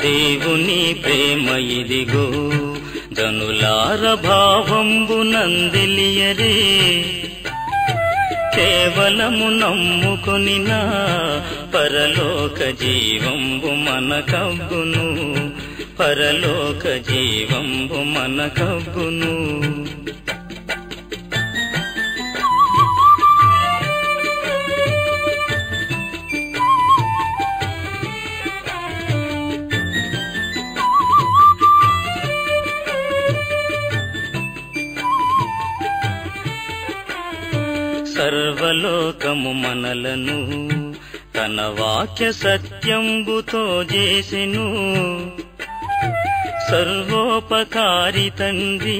దేవుని ప్రేమ ఇదిగో జనులార భావంబునందెలియరే కేవలము నమ్ముకొనినా పరలోక జీవంబు మనకబ్బును పరలోక జీవంబు మనకబ్బును సర్వలోకము మనలను తన వాక్య సత్యంబుతో చేసెను సర్వోపకారి తండ్రి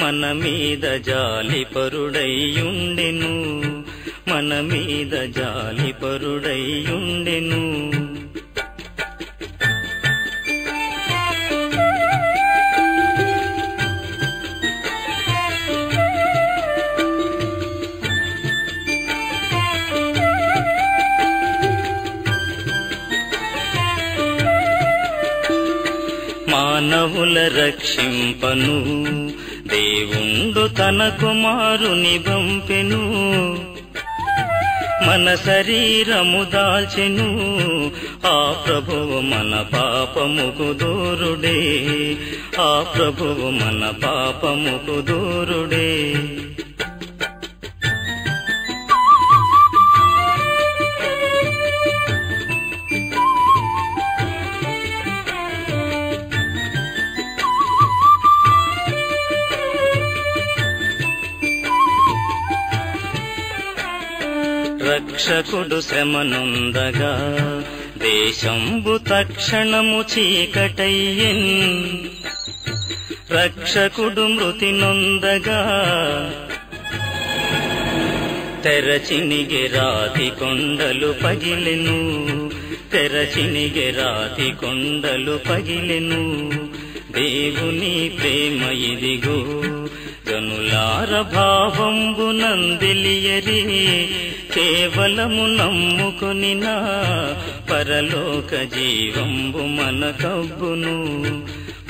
మన మీద జాలిపరుడైయుండెను మన మీద జాలిపరుడైయుండెను మానవుల రక్షింపను దేవుండు తన కుమారుని పంపెను మన శరీరము దాల్చెను ఆ ప్రభువు మన పాపముకు దూరుడే ఆ ప్రభువు మన పాపముకు దూరుడే రక్షకుడు శ్రమనుందగా దేశంబు తక్షణము చీకటయ్యెన్ రక్షకుడు మృతి నొందగా తెరచినిగె రాతి కొండలు పగిలెను తెరచినిగె రాతి కొండలు పగిలెను దేవుని ప్రేమ ఇదిగో జనులార భావంబునందెలియరే కేవలము నమ్ముకొనినా పరలోక జీవంబు మనకబ్బును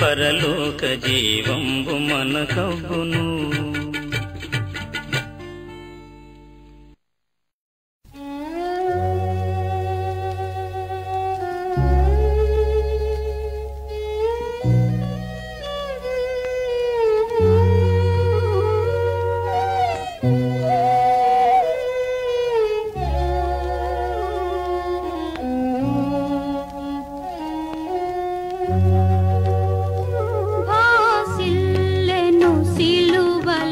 పరలోక జీవంబు మనకబ్బును భాసిల్లెను సిలువల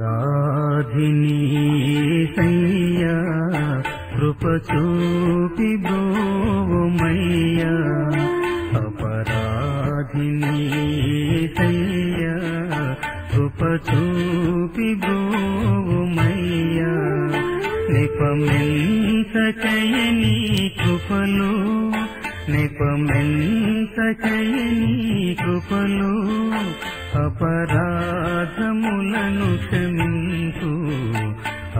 अपराधिनी सैया कृप चूपि ब्रोवमय्या अपराधिनी सैया कृप चूपि ब्रोवमय्या निपमिंसकयनी कृपलो నిపమించకయని కృపలో అపరాధములను క్షమించు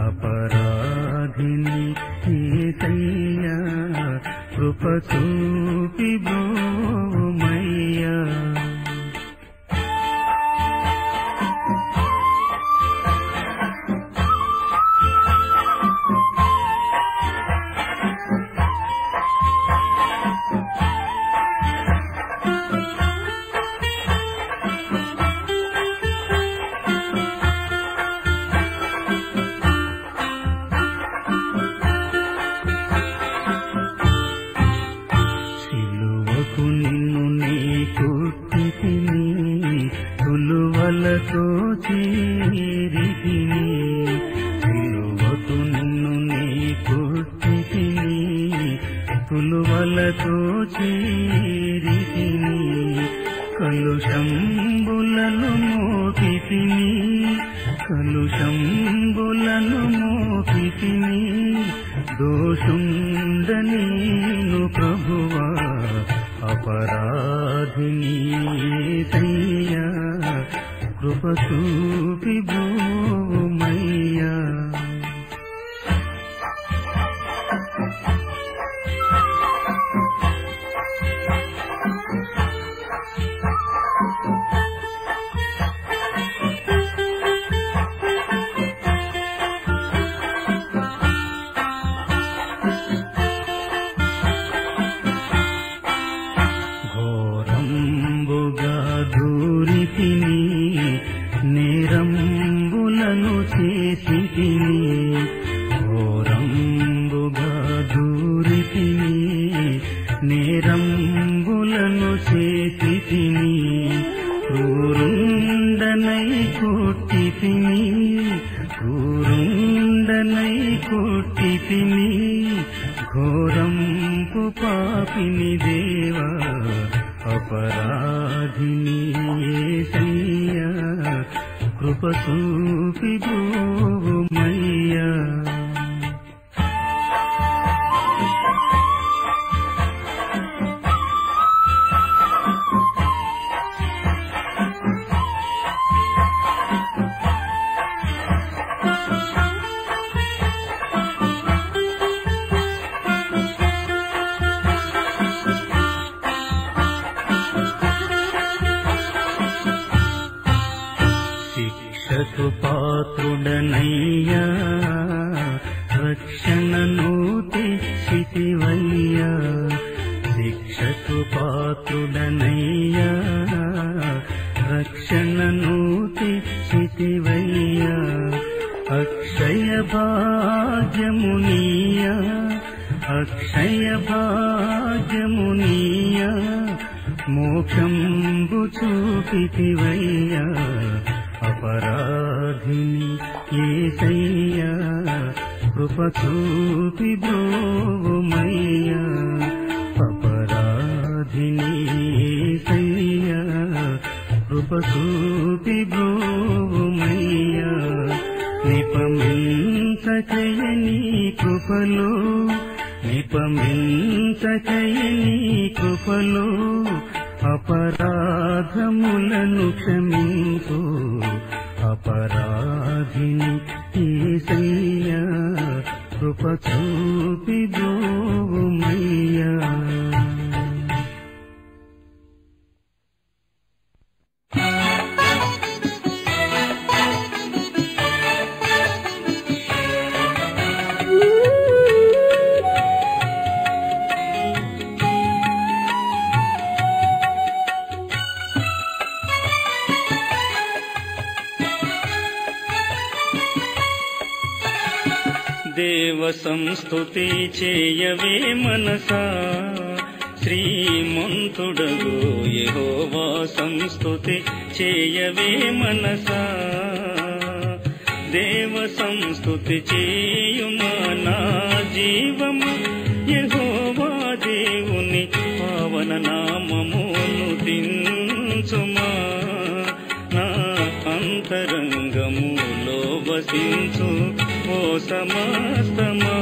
అపరాధిని యేసయ్యా కృప చూపి బ్రోవమయ్యా తులువలతో చేరితిని సిలువకు నిన్ను నీ కొట్టితిని తులువలతో చేరితిని కలుషంబులను మోపితిని కలుషంబులను మోపితిని దోషుండనీను ప్రభువా अपराधिनी सैया कृप चूपि ब्रोवमय्या నేరంబులను చేసితిని ఘోరంబుగా దూరితిని నేరంబులను చేసితిని క్రూరుండనై కొట్టితిని క్రూరుండనై కొట్టితిని ఘోరంపు పాపిని దేవా अपराधिनी सैया कृप चूपि ब्रोवमय्या శిక్షకు పాత్రుడనయ్యా రక్షణను తెచ్చితివయ్యా శిక్షకు పాత్రుడనయ్యా రక్షణను తెచ్చితివయ్యా అక్షయ భాగ్యమునీయా అక్షయ భాగ్యమునీయా మోక్షంబు చూపితివయ్యా अपराधिनी యేసయ్యా కృప చూపి బ్రోవమయ్యా अपराधिनी యేసయ్యా కృప చూపి బ్రోవమయ్యా నిపమించకయని కృపలో నిపమించకయని కృపలో अपराधములను క్షమించు अपराधिनी యేసయ్యా కృప చూపి బ్రోవమయ్యా దేవ సంస్తుతి చేయవే మనసా, శ్రీమంతుడగు యెహోవా సంస్తుతి చేయవే మనసా. దేవ సంస్తుతి చేయుమా నా జీవము, యెహోవా దేవుని పావన నామమును దించుమా. నా అంతరంగములో వసించు ఓ సమస్తమా.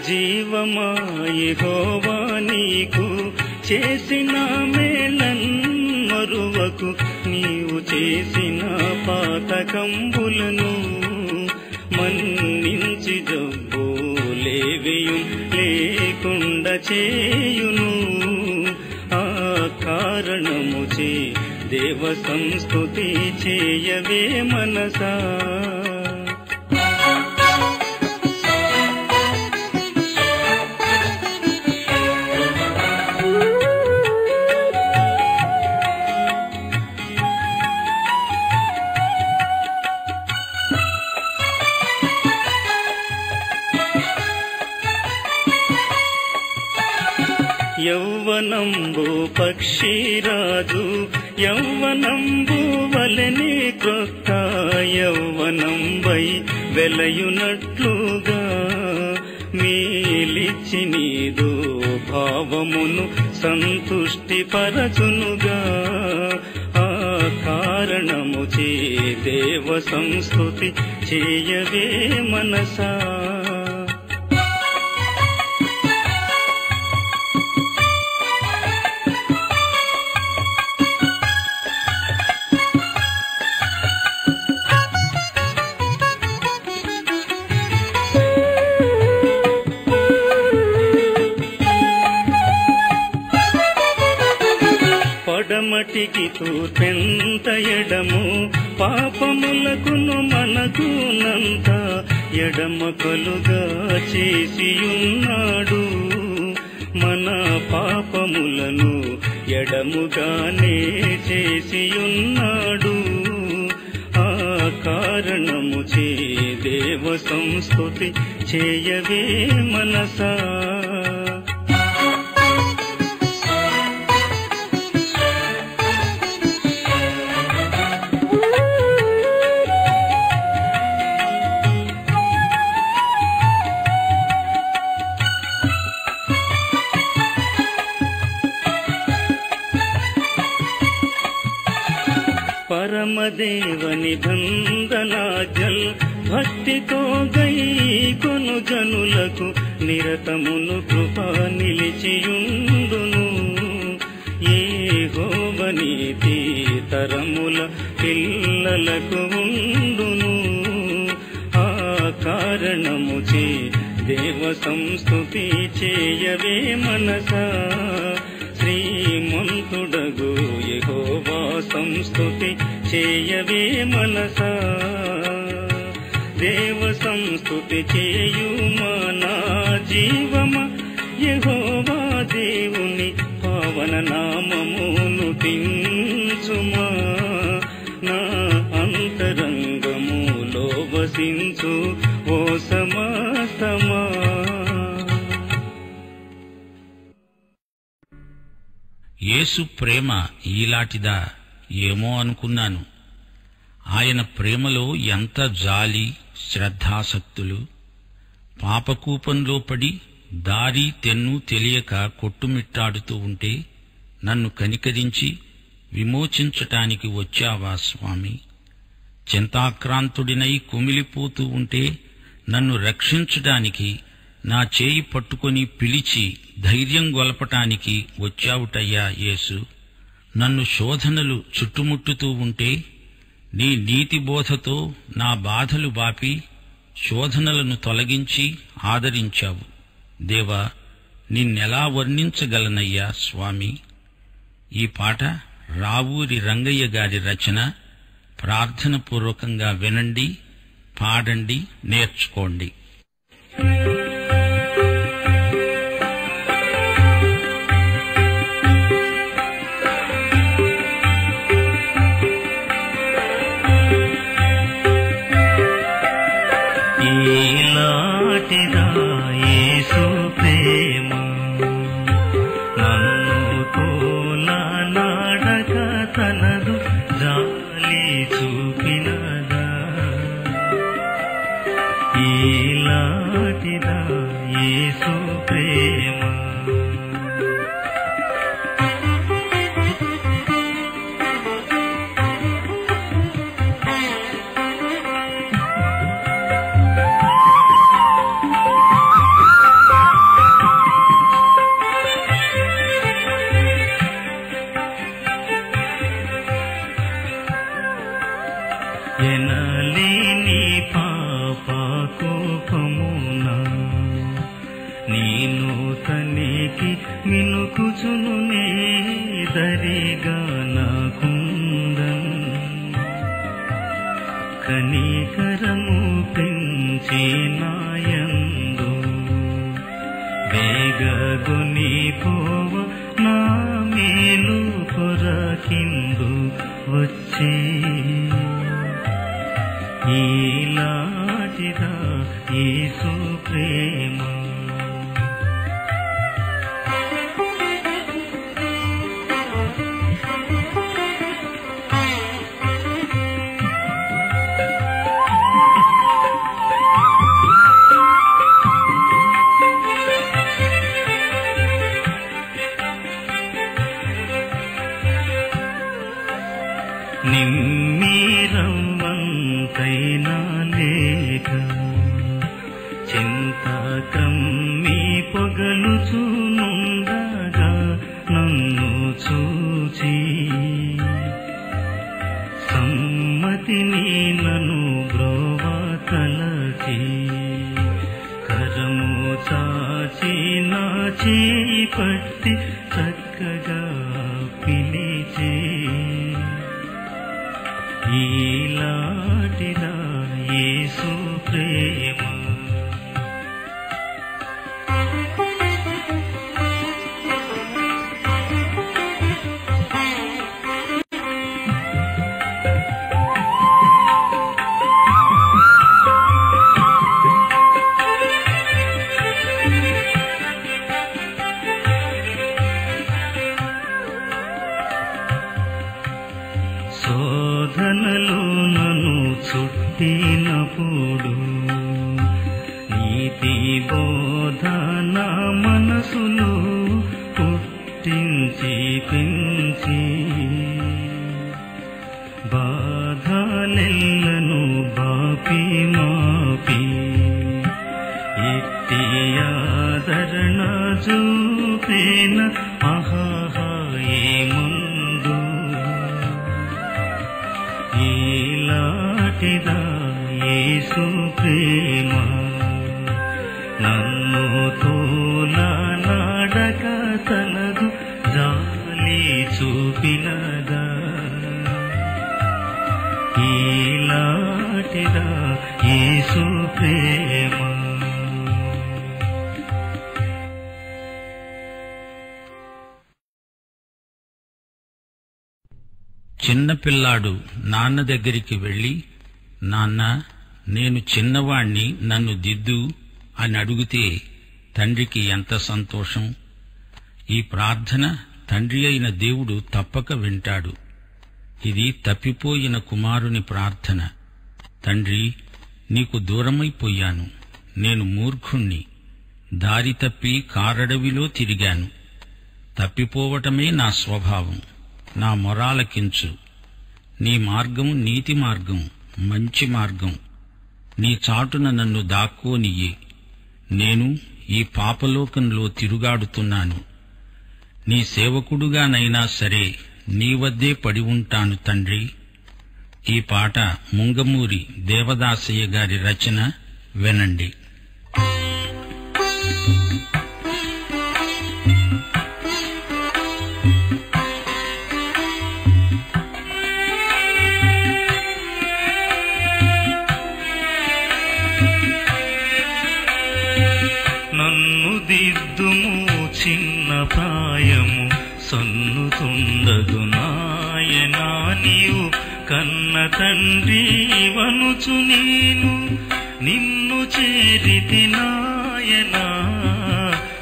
జీవమా యెహోవా నీకు చేసిన మేలన్మరువకు, నీవు చేసిన పాతకంబులను మన్నించి జబ్బులేవియు లేకుండా చేయును. ఆ కారణముచే దేవ సంస్తుతి చేయవే మనసా. యౌవనంబు పక్షిరాజు యౌవనంబు వలెనే క్రొత్త యౌవనంబై వెలయునట్లుగా, మేలిచ్చి నీదు భావమును సంతుష్టి పరచునుగా. ఆ కారణముచే దేవ సంస్తుతి చేయవే మనసా. పడమటికి తూర్పెంత ఎడము, పాపములకును మనకునంత ఎడమ కలుగా చేసియున్నాడు. మన పాపములను ఎడముగానే చేసియున్నాడు. ఆ కారణముచే దేవ సంస్తుతి చేయవే మనసా. పరమదేవ నిబంధనాజ్ఞల్ భక్తితో గైకొను జనులకు నిరతమును కృప నిలిచియుండును. యెహోవ నీతి తరముల పిల్లలకు ఉండును. ఆ కారణముచే దేవ సంస్తుతి చేయవే మనసా. శ్రీమంతుడగు యెహోవా సంస్తుతి చేయవే మనసా. దేవ సంస్తుతి చేయుమా నా జీవమ, యెహోవా దేవుని పావన నామమును దించుమా. నా అంతరంగములో వసించు ఓ సమస్తమా. యేసు ప్రేమ ఈలాటిదా ఏమో అనుకున్నాను. ఆయన ప్రేమలో ఎంత జాలి, శ్రద్ధాసక్తులు. పాపకూపంలో పడి దారి తెన్ను తెలియక కొట్టుమిట్టాడుతూ ఉంటే నన్ను కనికరించి విమోచించటానికి వచ్చావా స్వామి? చింతాక్రాంతుడినై కుమిలిపోతూ ఉంటే నన్ను రక్షించటానికి నా చేయి పట్టుకొని పిలిచి ధైర్యం గొలపటానికి వచ్చావుటయ్యా యేసు. నన్ను శోధనలు చుట్టుముట్టుతూ ఉంటే నీ నీతి బోధతో నా బాధలు బాపి శోధనలను తొలగించి ఆదరించావు. దేవా, నిన్నెలా వర్ణించగలనయ్యా స్వామి? ఈ పాట రావూరి రంగయ్య గారి రచన. ప్రార్థన పూర్వకంగా వినండి, పాడండి, నేర్చుకోండి. ఈనాటిదా యేసు ప్రేమ నన్ను తోలనాడక తనదు జాలి చూపినదా. ఈనాటిదా యేసు ప్రేమ ఎనలేని పాప కోపమునా నేను తనికి మినుకుచునునే దరిగా నాకుందన్ కనికరము పెంచి నాయందు వేగగొని పోవ నా మేలు కొరకిందు వచ్చి. ఈలాటిదా యేసు ప్రేమ నిమ్మీరవ్వంతైనా లేక చింత క్రమ్మి పొగలుచునుండగా నన్ను చూచి సమ్మతిని నన్ను బ్రోవ తలచి కరము చాచి నా చేయి పట్టి చక్కగా పిలిచే. ఈలాటిదా యేసు ప్రేమ శోధనలు నన్ను చుట్టినప్పుడు నీతి బోధన మనసులో పుట్టించి పెంచి బాధలెల్లను బాపి మాపి ఇట్టి ఆదరణ చూపేన ఆహాహా ఏముందు. ఈలాటిదా యేసు ప్రేమ నన్ను తోలనాడక తనదు జాలి చూపినదా. ఈలాటిదా యేసు ప్రేమ చిన్నపిల్లాడు నాన్న దగ్గరికి వెళ్లి, నాన్న నేను చిన్నవాణ్ణి, నన్ను దిద్దు అని అడిగితే తండ్రికి ఎంత సంతోషం. ఈ ప్రార్థన తండ్రి అయిన దేవుడు తప్పక వింటాడు. ఇది తప్పిపోయిన కుమారుని ప్రార్థన. తండ్రి, నీకు దూరమైపోయాను, నేను మూర్ఖుణ్ణి, దారి తప్పి కారడవిలో తిరిగాను. తప్పిపోవటమే నా స్వభావం. నా మొరాలకించు. నీ మార్గం నీతి మార్గం, మంచి మార్గం. నీ చాటున నన్ను దాక్కోనియ్యి. నేను ఈ పాపలోకంలో తిరుగాడుతున్నాను. నీ సేవకుడుగానైనా సరే నీ వద్దే పడి ఉంటాను తండ్రి. ఈ పాట ముంగమూరి దేవదాసయ్య గారి రచన. వినండి. ప్రాయము సన్నుతుండదు నాయనా నీవు కన్న తండ్రి వనుచు నేను నిన్ను చేరితి నాయనా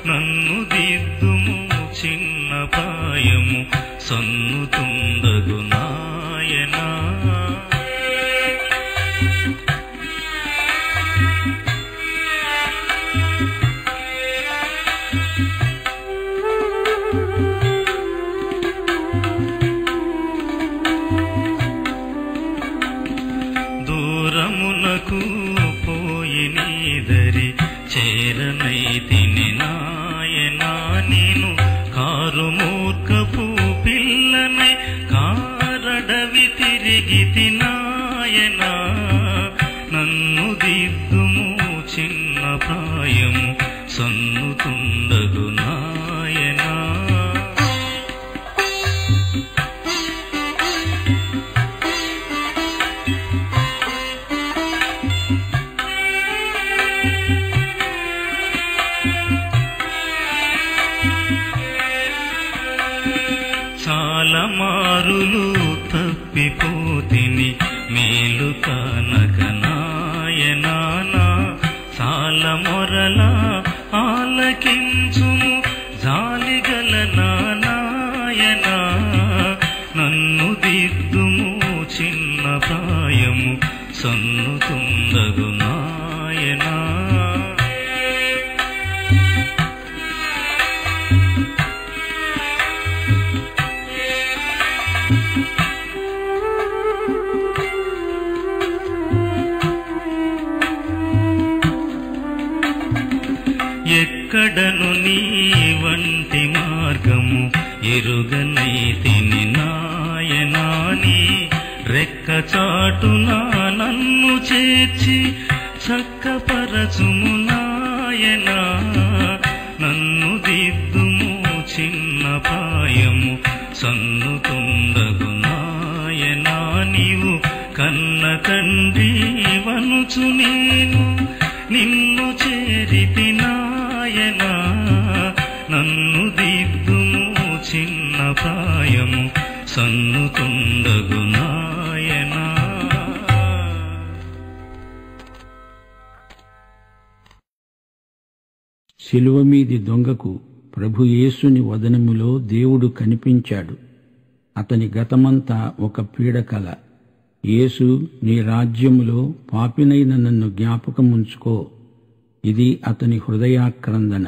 నన్ను దిద్దుము చిన్న ప్రాయము సన్నుతుండదు నాయనా దూరమునకు పోయి నీదరి చేరనైతిని నాయనా నేను కారు మూర్ఖపు పిల్లనై కారడవి తిరిగితి నాయనా నన్ను దిద్దుము చిన్న ప్రాయము సన్నుతుండదు నాయనా చాలా మారులు తప్పిపోతిని మేలు కనక నాయనా చాలా మొరల ఆలకించుము జాలిగల నాయనా నన్ను దిద్దుము చిన్న ప్రాయము సన్నుతుండదు నాయనా ఎక్కడను నీ వంటి మార్గము ఎరుగనైతిని నాయనా నీ రెక్క చాటునా నన్ను చేర్చి చక్కపరచుము నాయనా నన్ను దిద్దుము చిన్న ప్రాయము సన్నుతుండదు నాయనా నీవు కన్న తండ్రి వనుచు నేను నిన్ను చేరితి నాయనా నన్ను దిద్దుము చిన్న ప్రాయము సన్నుతుండగు నాయనా శిలువ మీది దొంగకు ప్రభు యేసుని వదనములో దేవుడు కనిపించాడు. అతని గతమంతా ఒక పీడకల. యేసు, నీ రాజ్యములో పాపినైన నన్ను జ్ఞాపకముంచుకో. ఇది అతని హృదయాక్రందన.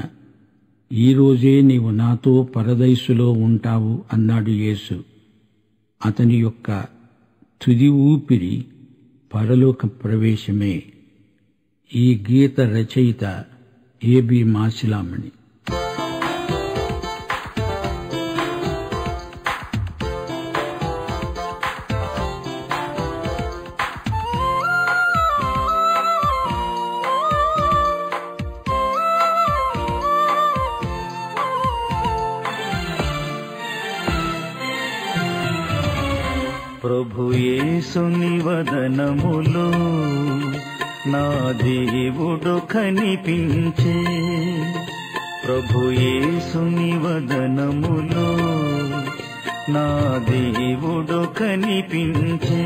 ఈరోజే నీవు నాతో పరదైసులో ఉంటావు అన్నాడు యేసు. అతని యొక్క తుది ఊపిరి పరలోక ప్రవేశమే. ఈ గీత రచయిత ఏబి మాసిలామణి. ప్రభు యేసుని వదనములో నా దేవుడు కనిపించే. ప్రభు యేసుని వదనములో నా దేవుడు కనిపించే.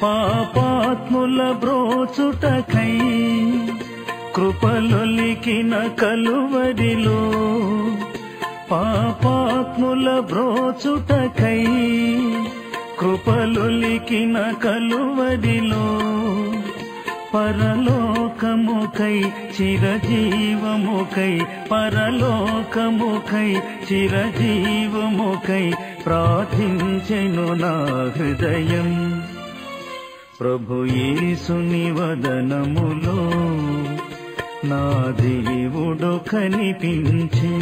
పాపాత్ముల బ్రోచుటకై కృపలొలికిన కలువరిలో. పాపాత్ముల బ్రోచుటకై కృపలొలికిన కలువరిలో. పరలోకముకై చిరజీవముకై, పరలోకముకై చిరజీవముకై ప్రార్థించెను నా హృదయం. ప్రభు యేసుని వదనములో నా దేవుడు కనిపించే.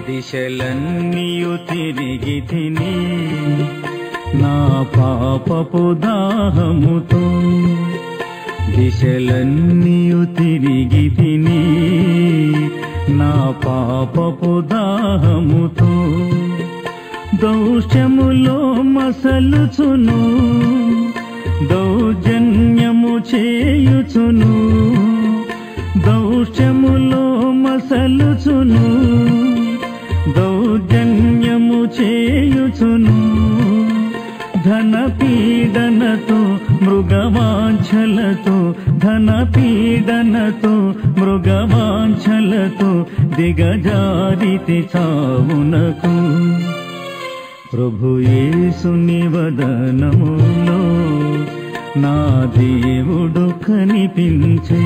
దిశలన్నీయు తిరిగి తిని నా పాపపు దాహముతో. దిశలన్నీయు తిరిగి తిని నా పాపపు దాహముతో దౌష్ట్యములో మసలుచును దౌర్జన్యము చేయుచును దౌష్ట్యములో మసలుచును దౌర్జన్యము చేయుచును ధన పీడనతో మృగవాంఛలతో ధన పీడనతో మృగవాంఛలతో దిగజారితి చావునకు ప్రభు యేసుని వదనములో నా దేవుడు కనిపించే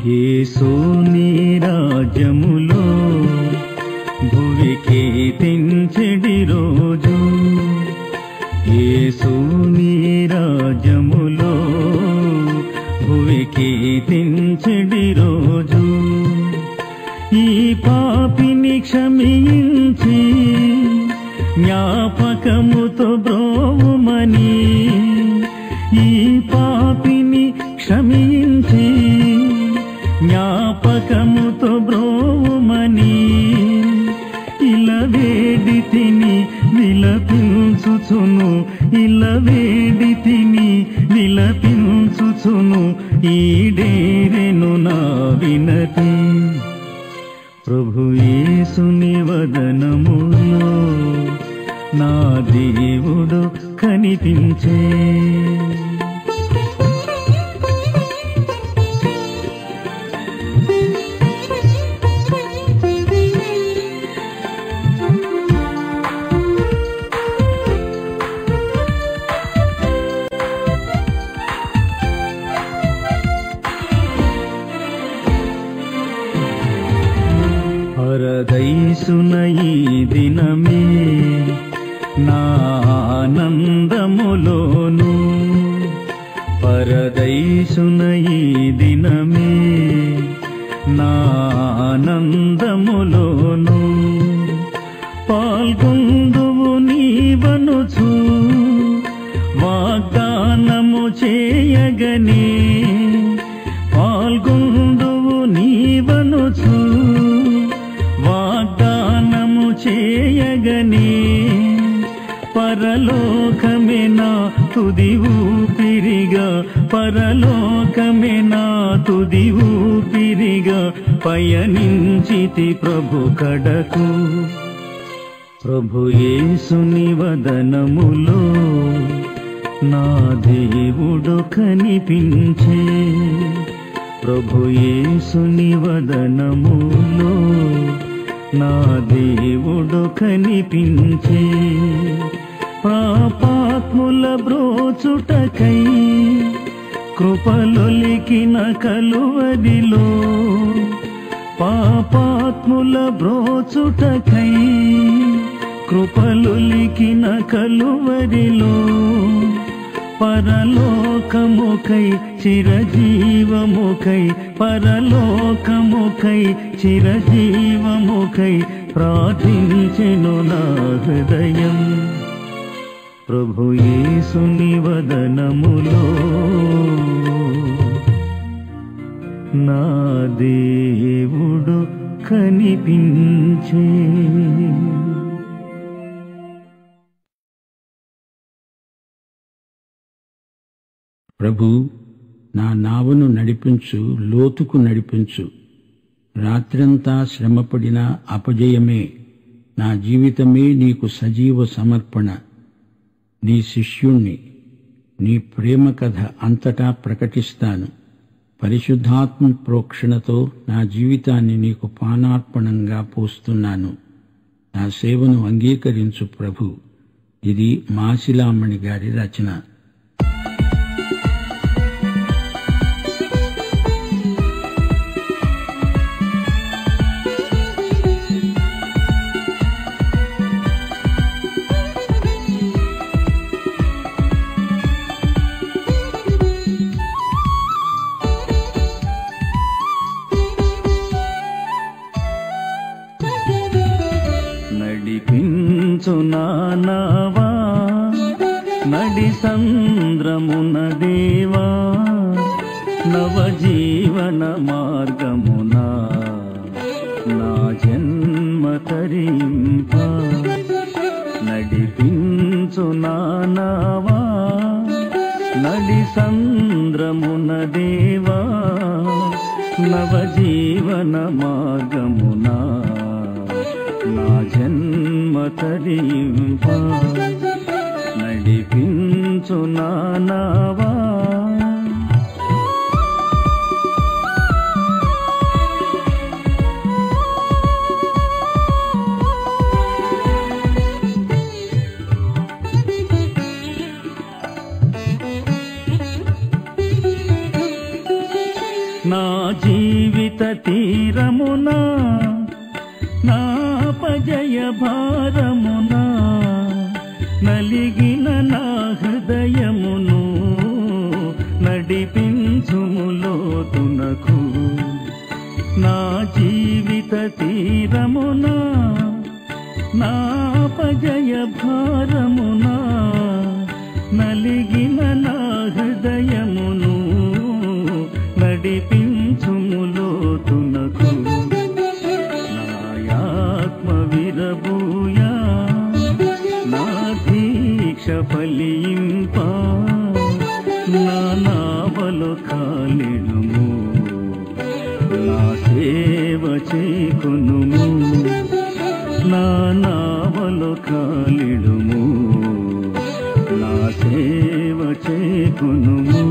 యేసు నీ రాజ్యములో భువికి తెంచెడి రోజు యేసు నీ రాజ్యములో భువికి తెంచెడి రోజు ఈ పాపిని క్షమించి జ్ఞాపకముతో బ్రోవుమని ఈ పాపిని క్షమించి జ్ఞాపకముతో బ్రోవుమని ఇలా వేడి తిని విలపించుచును ఇలా వేడి తిని విలపించుచును ఈడేరెను నా వినతి ప్రభు యేసుని వదనములో నా దేవుడు కనిపించే పరదైసున ఈ దినమే నా ఆనందములోను పరదైసున ఈ దినమే నా ఆనందములోను పాల్గొందువు నీవనుచు వాగ్దానము చేయగనే పాల్గొందువు నీవనుచు వాగ్దానము చేయగనే పరలోకమే నా తుది ఊపిరిగా పరలోకమే నా తుది ఊపిరిగా పయనించితి ప్రభు కడకు ప్రభు యేసుని వదనములో నా దేవుడు కనిపించే ప్రభు యేసుని వదనములో నా దేవుడు కనిపించే పాపాత్ముల బ్రోచుటకై కృపలొలికిన కలువరిలో పాపాత్ముల బ్రోచుటకై కృపలొలికిన కలువరిలో పరలోకముకై చిరజీవముకై పరలోకముకై చిరజీవముకై ప్రార్థించెను నా హృదయం ప్రభు యేసుని వదనములో నా దేవుడు కనిపించే ప్రభు నా నావను నడిపించు లోతుకు నడిపించు రాత్రంతా శ్రమపడిన అపజయమే నా జీవితమే నీకు సజీవ సమర్పణ నీ శిష్యుణ్ణి నీ ప్రేమ కథ అంతటా ప్రకటిస్తాను పరిశుద్ధాత్మ ప్రోక్షణతో నా జీవితాన్ని నీకు పానార్పణంగా పోస్తున్నాను నా సేవను అంగీకరించు ప్రభు ఇది మాసిలామణి గారి రచన నడిపించు నానావా నడి సంద్రమున దేవా నవజీవన మార్గమున నా జన్మ తరింప నడిపించు నానావా నడి సంద్రమున దేవా నవజీవన మార్గమున నా జన్మ తరింప నడిపించు నానావా నా జీవిత తీరమున నాపజయ భారమున నలిగిన నా హృదయమును నడిపించుము లోతునకు నా జీవిత తీరమున నాపజయ భారమున నలిగిన నా హృదయమును నడిపించుము లోతునకు నాయాత్మ విరబూయా నా దీక్ష ఫలింప నా నావలు కాలిడుము నా సేవ చేకొనుము నా నావలు కాలిడుము నా సేవ చేకొనుము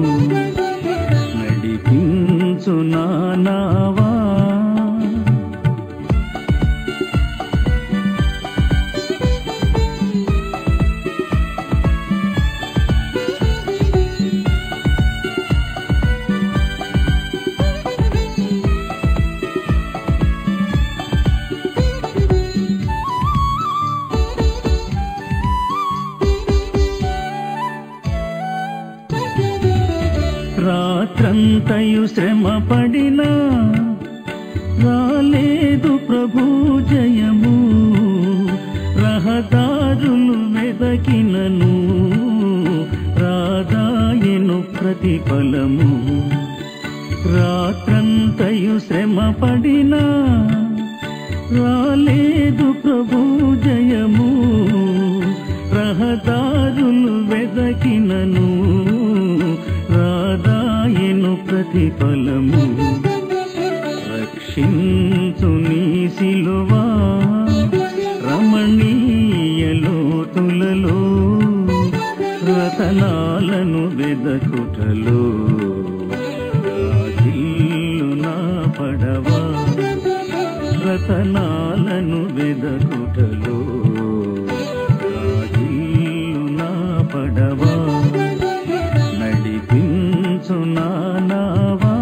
నడిపించు నానావా రాత్రంతయు శ్రమ పడినా రాలేదు ప్రభు జయము రహదారులు వెదకినను రాదాయను ప్రతిఫలము రాత్రంతయు శ్రమ పడినా రాలేదు ప్రభు జయము రహదారులు వెదకినను రాదాయను ప్రతిఫలము రక్షించు నీ సిలువా రమణీయ లోతులలో రతనాలను వెదకుటలో రాజిల్లు నా పడవా రతనాలను వెదకుటలో రాజిల్లు నా పడవా నడిపించు నానావా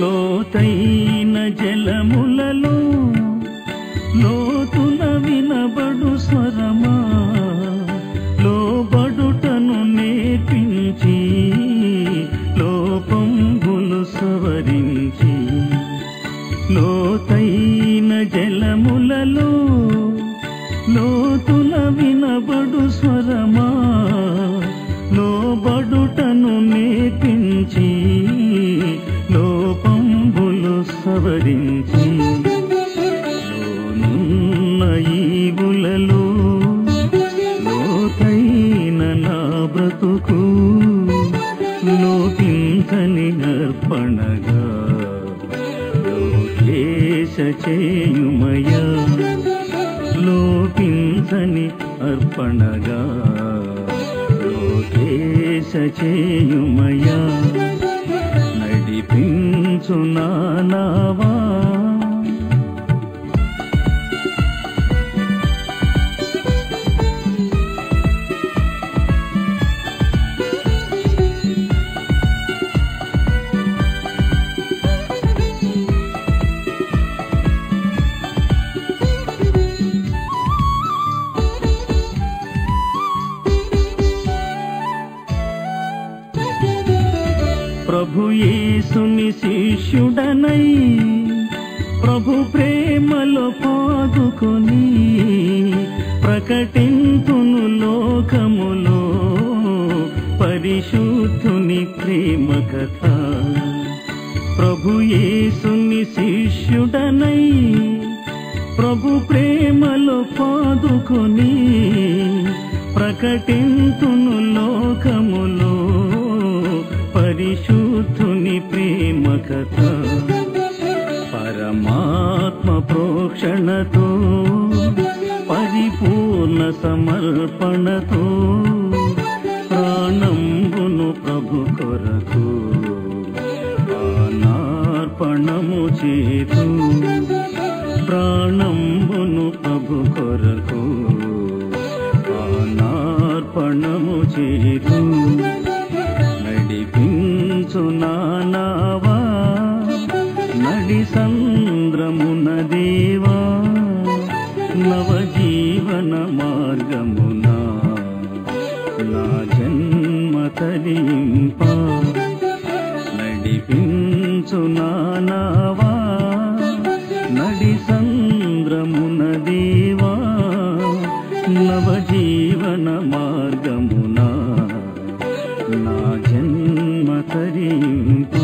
లోతైన జలములలో లోతున వినబడు స్వరమా లోబడుటను నేర్పించి లోపంబులు సవరించి లోతైన జలములలో లోతున వినబడు స్వరమా లోబడుటను నేర్పించి లోపంబులు సవరించి లోనున్న ఈవులలో లోతైన నా బ్రతుకు లోపించని అర్పణగా లోకేశ చేయుమయా లోపించని అర్పణగా లోకేశ చేయుమయా నడిపించు నానావా ప్రభు యేసుని శిష్యుడనై ప్రభు ప్రేమలో పాదుకొని ప్రకటింతును లోకములో పరిశుద్ధుని ప్రేమ కథ. ప్రభు యేసుని శిష్యుడనై ప్రభు ప్రేమలో పాదుకొని ప్రకటింతును లోకములో పరిశుద్ధుని ప్రేమ కథ. పరమాత్మ ప్రోక్షణతో పరిపూర్ణ సమర్పణతో ప్రాణంబును ప్రభు కొరకు ప్రాణార్పణము చేతు. ప్రాణంబును ప్రభు కొరకు ప్రాణార్పణము చేతు. నడిపించు నానావా నడి సంద్రమున దేవా నవజీవన మార్గమున నా జన్మ తరింప. నడిపించు నానావా నడి సంద్రమున దేవా నవజీవన మార్గమున నా జన్మ తరింప.